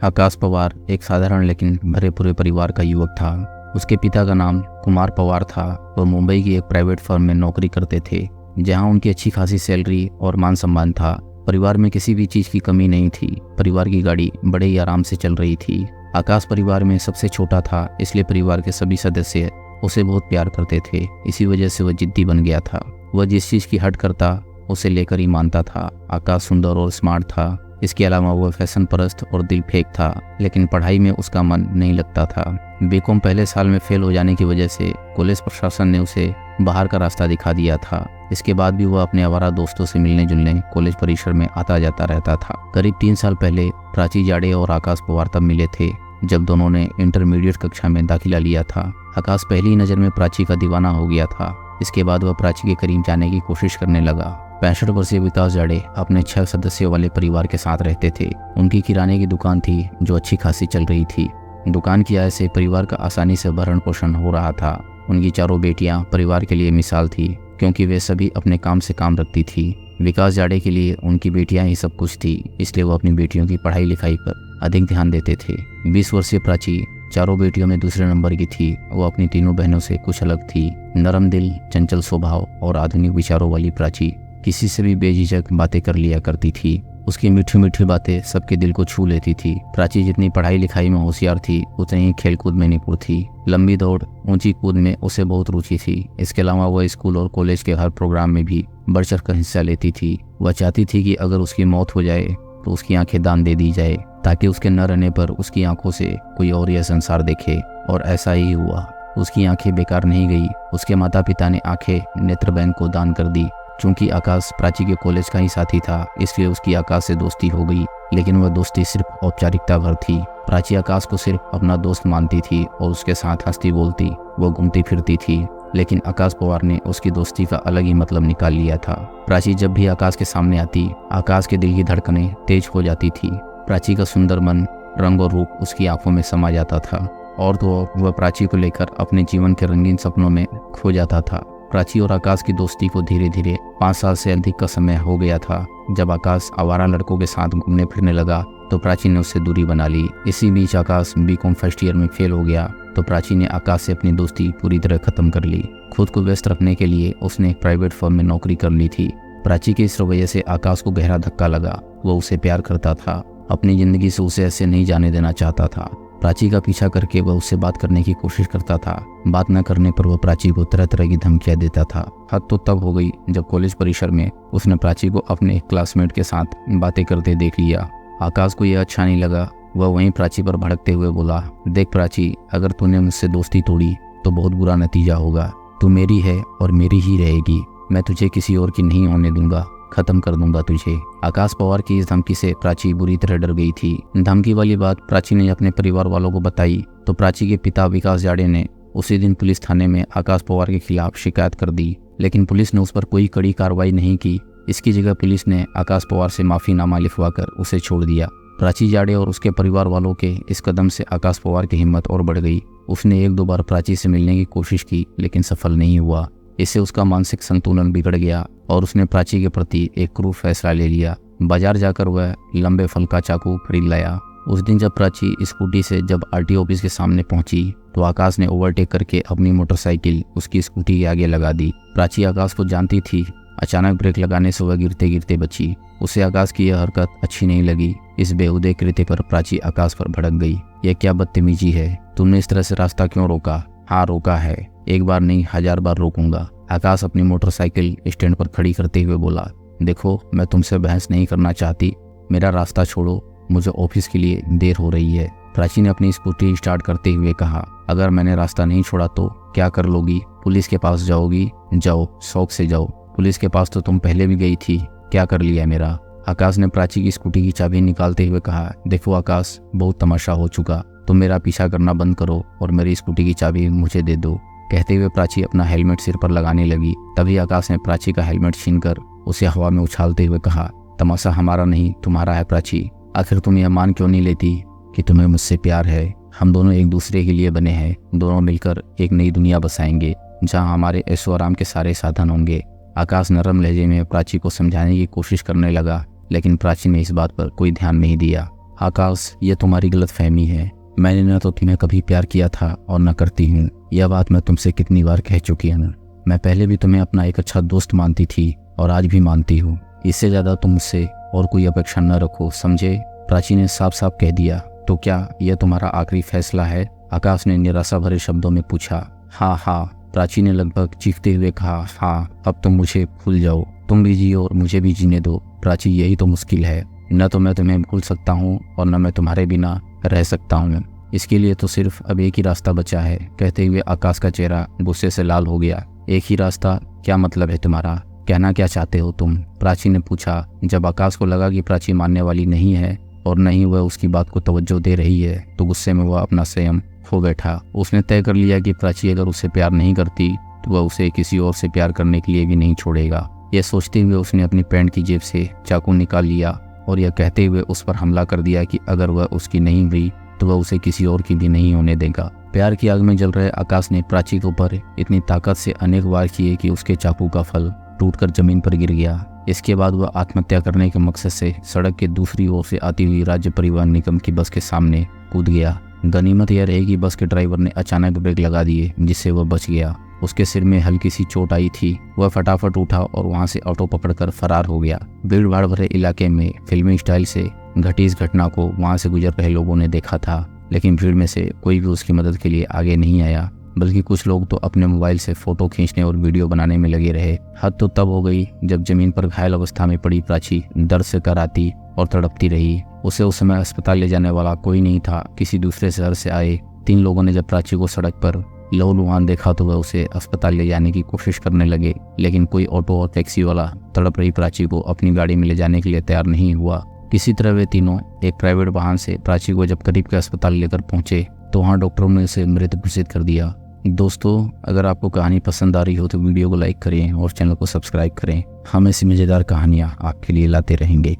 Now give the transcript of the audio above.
आकाश पवार एक साधारण लेकिन भरे पूरे परिवार का युवक था। उसके पिता का नाम कुमार पवार था। वह मुंबई की एक प्राइवेट फर्म में नौकरी करते थे, जहां उनकी अच्छी खासी सैलरी और मान सम्मान था। परिवार में किसी भी चीज की कमी नहीं थी। परिवार की गाड़ी बड़े ही आराम से चल रही थी। आकाश परिवार में सबसे छोटा था, इसलिए परिवार के सभी सदस्य उसे बहुत प्यार करते थे। इसी वजह से वह जिद्दी बन गया था। वह जिस चीज की हट करता उसे लेकर ही मानता था। आकाश सुंदर और स्मार्ट था। इसके अलावा वह फैशन परस्त और दिल फेंक था, लेकिन पढ़ाई में उसका मन नहीं लगता था। बीकॉम पहले साल में फेल हो जाने की वजह से कॉलेज प्रशासन ने उसे बाहर का रास्ता दिखा दिया था। इसके बाद भी वह अपने आवारा दोस्तों से मिलने जुलने कॉलेज परिसर में आता जाता रहता था। करीब 3 साल पहले प्राची जाड़े और आकाश पवार तब मिले थे जब दोनों ने इंटरमीडिएट कक्षा में दाखिला लिया था। आकाश पहली नज़र में प्राची का दीवाना हो गया था। इसके बाद वह प्राची के करीब जाने की कोशिश करने लगा। 65 वर्षीय विकास जाड़े अपने 6 सदस्यों वाले परिवार के साथ रहते थे। उनकी किराने की दुकान थी जो अच्छी खासी चल रही थी। दुकान की आय से परिवार का आसानी से भरण पोषण हो रहा था। उनकी चारों बेटियां परिवार के लिए मिसाल थी, क्योंकि वे सभी अपने काम से काम रखती थी। विकास जाड़े के लिए उनकी बेटियां ही सब कुछ थी, इसलिए वो अपनी बेटियों की पढ़ाई लिखाई पर अधिक ध्यान देते थे। 20 वर्षीय प्राची चारों बेटियों में दूसरे नंबर की थी। वो अपनी तीनों बहनों से कुछ अलग थी। नरम दिल, चंचल स्वभाव और आधुनिक विचारों वाली प्राची किसी से भी बेझिझक बातें कर लिया करती थी। उसकी मीठी मीठी बातें सबके दिल को छू लेती थी। प्राची जितनी पढ़ाई लिखाई में होशियार थी, उतनी ही खेलकूद में निपुण थी। लंबी दौड़, ऊंची कूद में उसे बहुत रुचि थी। इसके अलावा वह स्कूल और कॉलेज के हर प्रोग्राम में भी बढ़ चढ़ कर हिस्सा लेती थी। वह चाहती थी कि अगर उसकी मौत हो जाए तो उसकी आंखें दान दे दी जाए, ताकि उसके न रहने पर उसकी आंखों से कोई और यह संसार देखे। और ऐसा ही हुआ। उसकी आंखें बेकार नहीं गई। उसके माता पिता ने आंखें नेत्र बैंक को दान कर दी। चूंकि आकाश प्राची के कॉलेज का ही साथी था, इसलिए उसकी आकाश से दोस्ती हो गई, लेकिन वह दोस्ती सिर्फ औपचारिकता भर थी। प्राची आकाश को सिर्फ अपना दोस्त मानती थी और उसके साथ हंसती बोलती वो घूमती फिरती थी। लेकिन आकाश पवार ने उसकी दोस्ती का अलग ही मतलब निकाल लिया था। प्राची जब भी आकाश के सामने आती, आकाश के दिल की धड़कनें तेज हो जाती थी। प्राची का सुंदर मन, रंग और रूप उसकी आंखों में समा जाता था, और तो और वह प्राची को लेकर अपने जीवन के रंगीन सपनों में खो जाता था। प्राची और आकाश की दोस्ती को धीरे धीरे 5 साल से अधिक का समय हो गया था। जब आकाश आवारा लड़कों के साथ घूमने फिरने लगा तो प्राची ने उससे दूरी बना ली। इसी बीच आकाश बीकॉम फर्स्ट ईयर में फेल हो गया तो प्राची ने आकाश से अपनी दोस्ती पूरी तरह खत्म कर ली। खुद को व्यस्त रखने के लिए उसने एक प्राइवेट फर्म में नौकरी कर ली थी। प्राची के इस रवैये से आकाश को गहरा धक्का लगा। वो उसे प्यार करता था, अपनी जिंदगी से उसे ऐसे नहीं जाने देना चाहता था। प्राची का पीछा करके वह उससे बात करने की कोशिश करता था। बात न करने पर वह प्राची को तरह तरह की धमकियां देता था। हद तो तब हो गई जब कॉलेज परिसर में उसने प्राची को अपने क्लासमेट के साथ बातें करते देख लिया। आकाश को यह अच्छा नहीं लगा। वह वहीं प्राची पर भड़कते हुए बोला, देख प्राची, अगर तूने मुझसे दोस्ती तोड़ी तो बहुत बुरा नतीजा होगा। तू मेरी है और मेरी ही रहेगी। मैं तुझे किसी और की नहीं होने दूंगा। खत्म कर दूंगा तुझे। आकाश पवार की इस धमकी से प्राची बुरी तरह डर गई थी। धमकी वाली बात प्राची ने अपने परिवार वालों को बताई तो प्राची के पिता विकास जाड़े ने उसी दिन पुलिस थाने में आकाश पवार के खिलाफ शिकायत कर दी, लेकिन पुलिस ने उस पर कोई कड़ी कार्रवाई नहीं की। इसकी जगह पुलिस ने आकाश पवार से माफीनामा लिखवाकर उसे छोड़ दिया। प्राची जाड़े और उसके परिवार वालों के इस कदम से आकाश पवार की हिम्मत और बढ़ गई। उसने 1-2 बार प्राची से मिलने की कोशिश की, लेकिन सफल नहीं हुआ। इससे उसका मानसिक संतुलन बिगड़ गया और उसने प्राची के प्रति एक क्रूर फैसला ले लिया। बाजार जाकर वह लंबे फल का चाकू खरीद लाया। उस दिन जब प्राची स्कूटी से जब आरटीओ ऑफिस के सामने पहुंची तो आकाश ने ओवरटेक करके अपनी मोटरसाइकिल उसकी स्कूटी के आगे लगा दी। प्राची आकाश को जानती थी। अचानक ब्रेक लगाने से वह गिरते गिरते बची। उसे आकाश की यह हरकत अच्छी नहीं लगी। इस बेहुदे कृत्य पर प्राची आकाश पर भड़क गई। यह क्या बदतमीजी है? तुमने इस तरह से रास्ता क्यों रोका? हाँ, रोका है। 1 बार नहीं 1000 बार रोकूंगा। आकाश अपनी मोटरसाइकिल स्टैंड पर खड़ी करते हुए बोला, देखो, मैं तुमसे बहस नहीं करना चाहती। मेरा रास्ता छोड़ो, मुझे ऑफिस के लिए देर हो रही है। प्राची ने अपनी स्कूटी स्टार्ट करते हुए कहा, अगर मैंने रास्ता नहीं छोड़ा तो क्या कर लोगी? पुलिस के पास जाओगी? जाओ, शौक से जाओ। पुलिस के पास तो तुम पहले भी गई थी। क्या कर लिया मेरा? आकाश ने प्राची की स्कूटी की चाबी निकालते हुए कहा, देखो आकाश, बहुत तमाशा हो चुका। तुम मेरा पीछा करना बंद करो और मेरी स्कूटी की चाबी मुझे दे दो। कहते हुए प्राची अपना हेलमेट सिर पर लगाने लगी। तभी आकाश ने प्राची का हेलमेट छीनकर उसे हवा में उछालते हुए कहा, तमाशा हमारा नहीं तुम्हारा है प्राची। आखिर तुम यह मान क्यों नहीं लेती कि तुम्हें मुझसे प्यार है? हम दोनों एक दूसरे के लिए बने हैं। दोनों मिलकर एक नई दुनिया बसाएंगे जहाँ हमारे ऐशो आराम के सारे साधन होंगे। आकाश नरम लहजे में प्राची को समझाने की कोशिश करने लगा, लेकिन प्राची ने इस बात पर कोई ध्यान नहीं दिया। आकाश, ये तुम्हारी गलतफहमी है। मैंने न तो तुम्हें कभी प्यार किया था और न करती हूँ। यह बात मैं तुमसे कितनी बार कह चुकी हूँ। मैं पहले भी तुम्हें अपना एक अच्छा दोस्त मानती थी और आज भी मानती हूँ। इससे ज़्यादा तुम मुझसे और कोई अपेक्षा न रखो, समझे? प्राची ने साफ साफ कह दिया। तो क्या यह तुम्हारा आखिरी फैसला है? आकाश ने निराशा भरे शब्दों में पूछा। हाँ हाँ, प्राची ने लगभग चीखते हुए कहा। हाँ, अब तुम मुझे भूल जाओ। तुम भी जियो और मुझे भी जीने दो। प्राची, यही तो मुश्किल है। न तो मैं तुम्हें भूल सकता हूँ और न मैं तुम्हारे बिना रह सकता हूँ। इसके लिए तो सिर्फ अब एक ही रास्ता बचा है। कहते हुए आकाश का चेहरा गुस्से से लाल हो गया। एक ही रास्ता? क्या मतलब है तुम्हारा? कहना क्या चाहते हो तुम? प्राची ने पूछा। जब आकाश को लगा कि प्राची मानने वाली नहीं है और न ही वह उसकी बात को तवज्जो दे रही है, तो गुस्से में वह अपना संयम खो बैठा। उसने तय कर लिया कि प्राची अगर उसे प्यार नहीं करती तो वह उसे किसी और से प्यार करने के लिए भी नहीं छोड़ेगा। यह सोचते हुए उसने अपनी पैंट की जेब से चाकू निकाल लिया और यह कहते हुए उस पर हमला कर दिया कि अगर वह उसकी नहीं हुई तो वह उसे किसी और की भी नहीं होने देगा। प्यार की आग में जल रहे आकाश ने प्राची के ऊपर इतनी ताकत से अनेक वार किए कि उसके चाकू का फल टूटकर जमीन पर गिर गया। इसके बाद वह आत्महत्या करने के मकसद से सड़क के दूसरी ओर से आती हुई राज्य परिवहन निगम की बस के सामने कूद गया। गनीमत यह रही कि बस के ड्राइवर ने अचानक ब्रेक लगा दिए, जिससे वह बच गया। उसके सिर में हल्की सी चोट आई थी। वह फटाफट उठा और वहां से ऑटो पकड़कर फरार हो गया। भीड़ भाड़ भरे इलाके में फिल्मी स्टाइल से घटी इस घटना को वहां से गुजर रहे लोगों ने देखा था, लेकिन भीड़ में से कोई भी उसकी मदद के लिए आगे नहीं आया, बल्कि कुछ लोग तो अपने मोबाइल से फोटो खींचने और वीडियो बनाने में लगे रहे। हद तो तब हो गई जब जमीन पर घायल अवस्था में पड़ी प्राची दर्द से कराती और तड़पती रही। उसे उस समय अस्पताल ले जाने वाला कोई नहीं था। किसी दूसरे शहर से आए 3 लोगों ने जब प्राची को सड़क पर लहूलुहान देखा तो वह उसे अस्पताल ले जाने की कोशिश करने लगे, लेकिन कोई ऑटो और टैक्सी वाला तड़प रही प्राची को अपनी गाड़ी में ले जाने के लिए तैयार नहीं हुआ। किसी तरह वे तीनों एक प्राइवेट वाहन से प्राची को जब करीब के अस्पताल लेकर पहुंचे तो वहां डॉक्टरों ने उसे मृत घोषित कर दिया। दोस्तों, अगर आपको कहानी पसंद आ रही हो तो वीडियो को लाइक करें और चैनल को सब्सक्राइब करें। हम ऐसी मज़ेदार कहानियाँ आपके लिए लाते रहेंगे।